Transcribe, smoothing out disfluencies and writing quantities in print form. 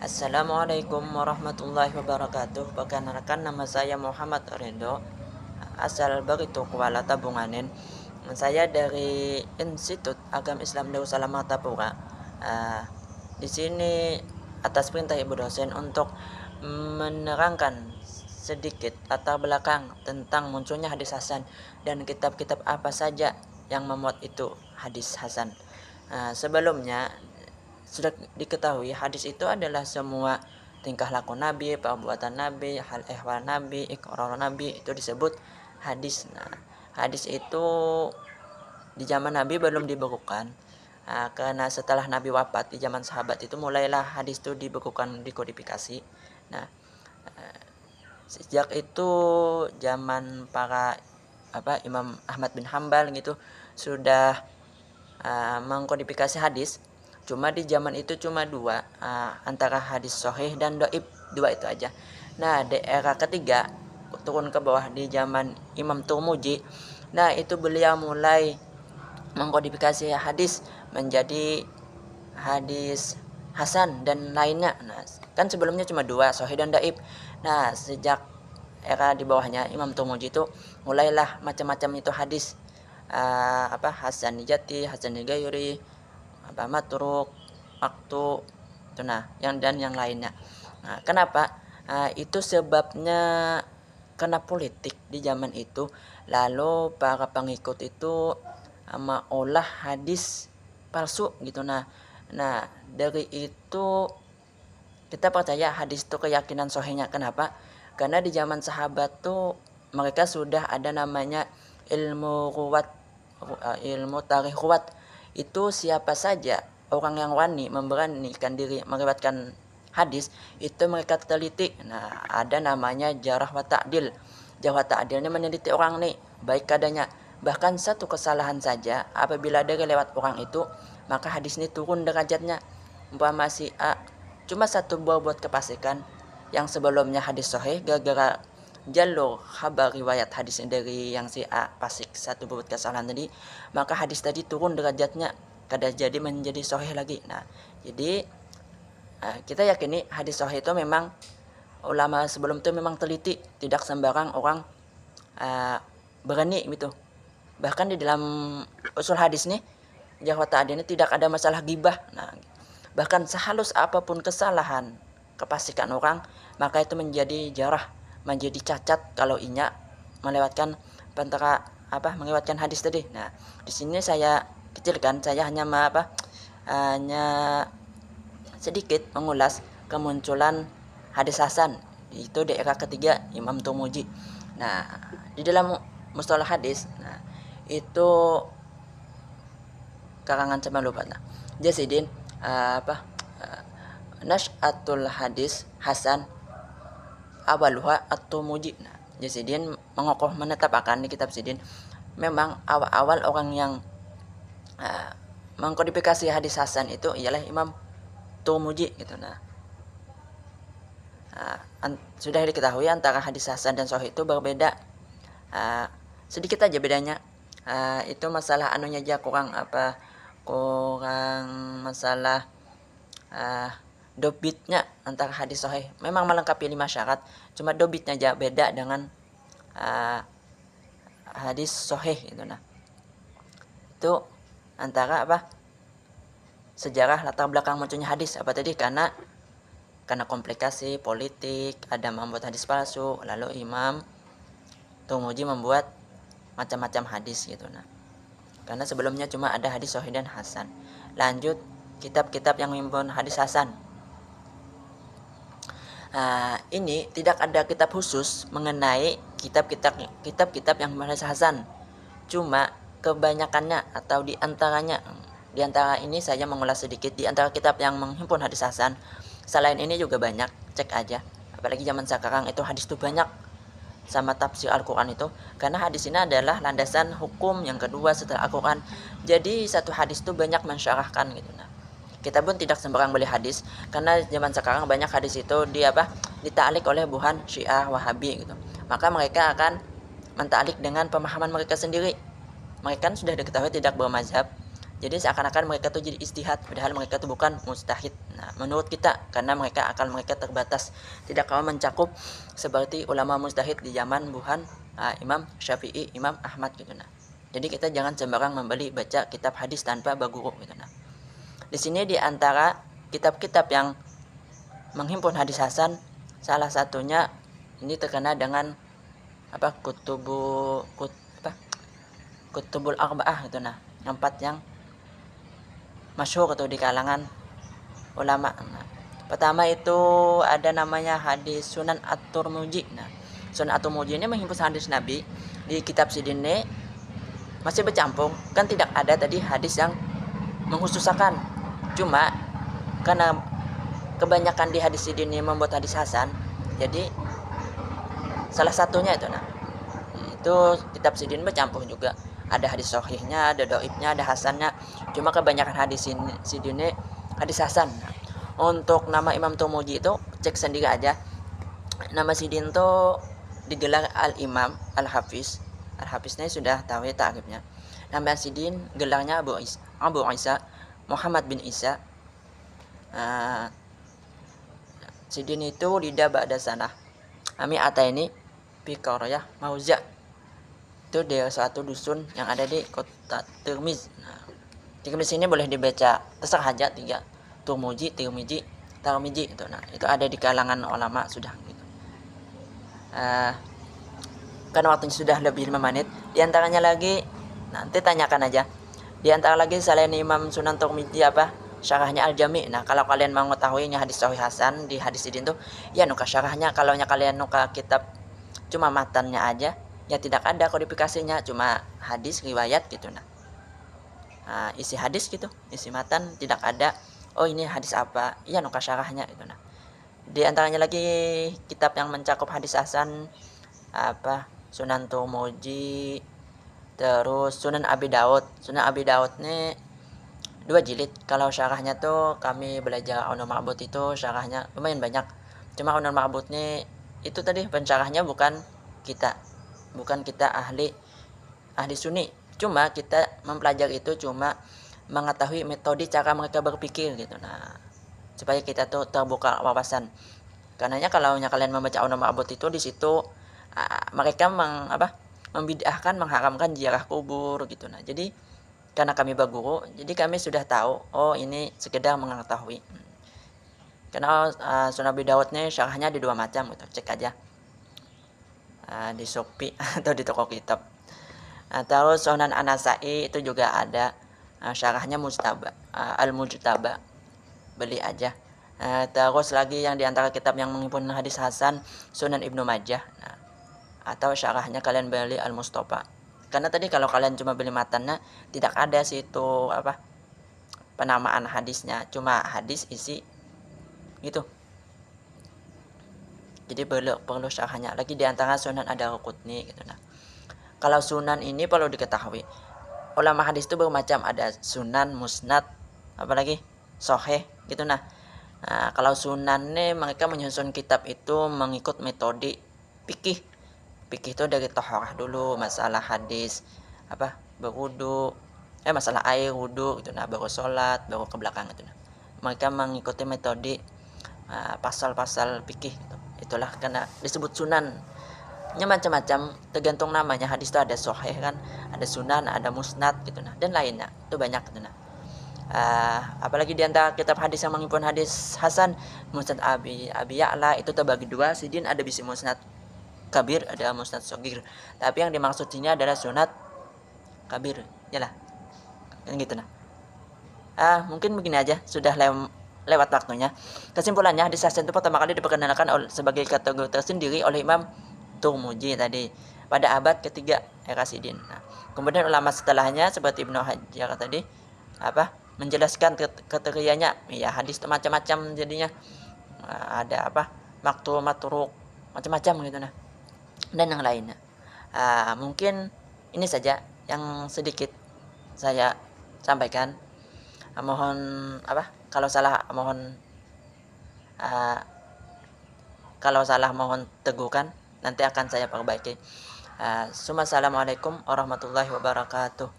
Assalamualaikum warahmatullahi wabarakatuh. Perkenalkan, nama saya Muhammad Rendo, asal Barito, Kuala Tabunganin. Saya dari Institut Agama Islam Darussalam Martapura. Ah, di sini atas perintah Ibu dosen untuk menerangkan sedikit latar belakang tentang munculnya hadis hasan dan kitab-kitab apa saja yang memuat itu hadis hasan. Sebelumnya sudah diketahui hadis itu adalah semua tingkah laku Nabi, perbuatan Nabi, hal ehwal Nabi, ikrar Nabi, itu disebut hadis. Nah, hadis itu di zaman Nabi belum dibukukan. Karena setelah Nabi wafat di zaman sahabat itu mulailah hadis itu dibukukan, dikodifikasi. Nah, sejak itu zaman para Imam Ahmad bin Hambal gitu sudah mengkodifikasi hadis. Cuma di zaman itu cuma dua, antara hadis sahih dan doib, dua itu aja. Nah, di era ketiga turun ke bawah di zaman Imam Turmuji, nah itu beliau mulai mengkodifikasi hadis menjadi hadis hasan dan lainnya. Nah, kan sebelumnya cuma dua, sahih dan doib. Nah, sejak era di bawahnya Imam Turmuji itu mulailah macam-macam itu hadis, hasan jati, hasan gairi, matruk, maktu, itu nah yang lainnya. Nah, kenapa? Itu sebabnya karena politik di zaman itu, lalu para pengikut itu olah hadis palsu gitu. Nah, dari itu kita percaya hadis itu keyakinan sahihnya. Kenapa? Karena di zaman sahabat tuh mereka sudah ada namanya ilmu ruwat, ilmu tarikh ruwat. Itu siapa saja orang yang wani memberanikan diri meriwayatkan hadis itu mereka teliti. Nah, ada namanya jarah wa ta'dil. Jarah wa ta'dil ini meneliti orang nih baik adanya. Bahkan satu kesalahan saja apabila dari lewat orang itu, maka hadis ini turun derajatnya. Umpama si A cuma satu buat kepasikan yang sebelumnya hadis sahih, gara-gara jalur kabar riwayat hadis dari yang si A pasik satu buat kesalahan tadi, maka hadis tadi turun derajatnya kada jadi menjadi sahih lagi. Nah, jadi kita yakini hadis sahih itu memang ulama sebelum itu memang teliti, tidak sembarang orang berani gitu. Bahkan di dalam usul hadis nih, jahwat tadi ini tidak ada masalah gibah. Nah, bahkan sehalus apapun kesalahan kepasikan orang, maka itu menjadi jarah, menjadi cacat kalau inya melewatkan melewatkan hadis tadi. Nah, di sini saya kecilkan, saya hanya hanya sedikit mengulas kemunculan hadis hasan itu di era ketiga Imam Turmuji. Nah, di dalam mustalah hadis, nah itu karangan sama lupa. Nah, Jasidin Nas'atul hadis hasan awaluha at-Turmuji. Nah, Jasidin mengokoh menetapkan di kitab Sidin memang awal-awal orang yang mengkodifikasi hadis hasan itu ialah Imam Turmuji gitu. Nah, sudah diketahui antara hadis hasan dan sahih itu berbeda, sedikit aja bedanya. Itu masalah anunya aja kurang masalah dobitnya antara hadis sahih. Memang melengkapi 5 syarat, cuma dobitnya aja beda dengan hadis sahih itu. Nah, itu antara sejarah latar belakang munculnya hadis tadi, karena komplikasi politik, ada membuat hadis palsu, lalu Imam Turmuji membuat macam-macam hadis gitu. Nah, karena sebelumnya cuma ada hadis sahih dan hasan. Lanjut kitab-kitab yang mengimpun hadis hasan. Ini tidak ada kitab khusus mengenai kitab-kitab yang hadis hasan. Cuma kebanyakannya atau di antara ini saya mengulas sedikit di antara kitab yang menghimpun hadis hasan. Selain ini juga banyak, cek aja. Apalagi zaman sekarang itu hadis itu banyak sama tafsir Al-Quran itu, karena hadis ini adalah landasan hukum yang kedua setelah Al-Quran. Jadi satu hadis itu banyak mensyarahkan gitu. Nah, kita pun tidak sembarang beli hadis, karena zaman sekarang banyak hadis itu dita'alik oleh buhan Syiah Wahabi gitu. Maka mereka akan menta'alik dengan pemahaman mereka sendiri. Mereka kan sudah diketahui tidak bermazhab, Jadi seakan-akan mereka tuh jadi ijtihad, padahal mereka tuh bukan mujtahid. Nah, menurut kita karena mereka terbatas, tidak mau mencakup seperti ulama mujtahid di zaman Buhan Imam Syafi'i, Imam Ahmad gitu nah. Jadi kita jangan sembarang membeli baca kitab hadis tanpa berguru gitu nah. Di sini di antara kitab-kitab yang menghimpun hadis hasan, salah satunya ini terkena dengan kutubul arba'ah gitu nah. Empat yang masyhur atau di kalangan ulama. Nah, pertama itu ada namanya hadis Sunan At-Tirmidzi. Nah, Sunan At-Tirmidzi ini menghimpun hadis Nabi. Di kitab sidine masih bercampur, kan tidak ada tadi hadis yang menghususakan. Cuma karena kebanyakan di hadis sidine membuat hadis hasan, jadi salah satunya itu nah. Itu kitab sidin bercampur juga. Ada hadis sahihnya, ada doibnya, ada hasannya. Cuma kebanyakan hadis sidine hadis hasan. Nah, untuk nama Imam Tirmidzi itu cek sendiri aja. Nama sidin itu digelar Al-Imam Al-Hafiz. Al-Hafiznya sudah tahu ya ta'rifnya. Nama sidin gelarnya Abu Isa Muhammad bin Isa. Sidin itu lidah ba'da sanah. Ami ataini fi qaryah Mauza. Itu dia satu dusun yang ada di kota Tirmiz. Nah, Tirmiz ini boleh dibaca terserah aja tiga, Tirmizi itu. Nah, itu ada di kalangan ulama sudah gitu. Karena waktunya sudah lebih 5 menit. Di antaranya lagi nanti tanyakan aja. Di antara lagi selain Imam Sunan Tirmizi apa? Syarahnya Al-Jami. Nah, kalau kalian mau mengetahuinya hadis sahih hasan di hadis ini tuh ya nuka syarahnya. Kalau kalian nuka kitab cuma matannya aja, ya tidak ada kodifikasinya, cuma hadis riwayat gitu nah. Isi hadis gitu, isi matan tidak ada. Oh ini hadis apa? Iya nuka syarahnya gitu nah. Di antaranya lagi kitab yang mencakup hadis hasan apa? Sunan Tirmidzi, terus Sunan Abi Daud. Sunan Abi Daud nih 2 jilid. Kalau syarahnya tuh kami belajar Aunul Ma'bud itu syarahnya lumayan banyak. Cuma Aunul Ma'bud nih itu tadi pensyarahnya bukan kita ahli sunni, cuma kita mempelajari itu cuma mengetahui metode cara mereka berpikir gitu nah, supaya kita tuh terbuka wawasan. Karenanya kalau kalian membaca Aunul Ma'bud itu di situ mereka membid'ahkan, mengharamkan ziarah kubur gitu nah. Jadi karena kami berguru, jadi kami sudah tahu oh ini sekedar mengetahui. Karena Sunan Abi Daud nih syarahnya di 2 macam gitu, cek aja di Shopee atau di toko kitab. Terus Sunan An-Nasa'i itu juga ada syarahnya Al-Mujtaba, beli aja. Terus lagi yang diantara kitab yang menghimpun hadis hasan Sunan Ibnu Majah. Nah, atau syarahnya kalian beli Al-Mustafa. Karena tadi kalau kalian cuma beli matannya tidak ada situ penamaan hadisnya, cuma hadis isi gitu. Jadi perlu syarahnya. Lagi diantara Sunan Ad-Darqutni gitu nah. Kalau sunan ini perlu diketahui, ulama hadis itu bermacam, ada sunan, musnad, apalagi sahih gitu nah. Kalau sunan nih mereka menyusun kitab itu mengikut metode fikih. Fikih itu dari taharah dulu, masalah hadis berwudu, masalah air wudu gitu nah, baru sholat, baru ke belakang gitu nah. Mereka mengikuti metode pasal-pasal fikih gitu. Itulah karena disebut sunan. Macam-macam tergantung namanya. Hadis itu ada sahih kan, ada sunan, ada musnad gitu nah, dan lainnya itu banyak gitu nah. Apalagi di antara kitab hadis yang menghimpun hadis hasan, Musnad Abi Ya'la itu terbagi 2 sidin, ada bisi musnad kabir, ada musnad shagir. Tapi yang dimaksud sini adalah sunad kabir yalah kan gitu nah. Mungkin begini aja, sudah lewat waktunya. Kesimpulannya, hadis hasan itu pertama kali diperkenalkan sebagai kategori tersendiri oleh Imam Tirmidzi tadi pada abad ketiga era sidin. Nah, kemudian ulama setelahnya seperti Ibnu Hajar tadi menjelaskan kriterianya. Ya hadis itu macam-macam jadinya. Ada maktu matruk macam-macam gitu nah, dan yang lainnya. Mungkin ini saja yang sedikit saya sampaikan. Mohon kalau salah mohon teguhkan, nanti akan saya perbaiki. Assalamualaikum warahmatullahi wabarakatuh.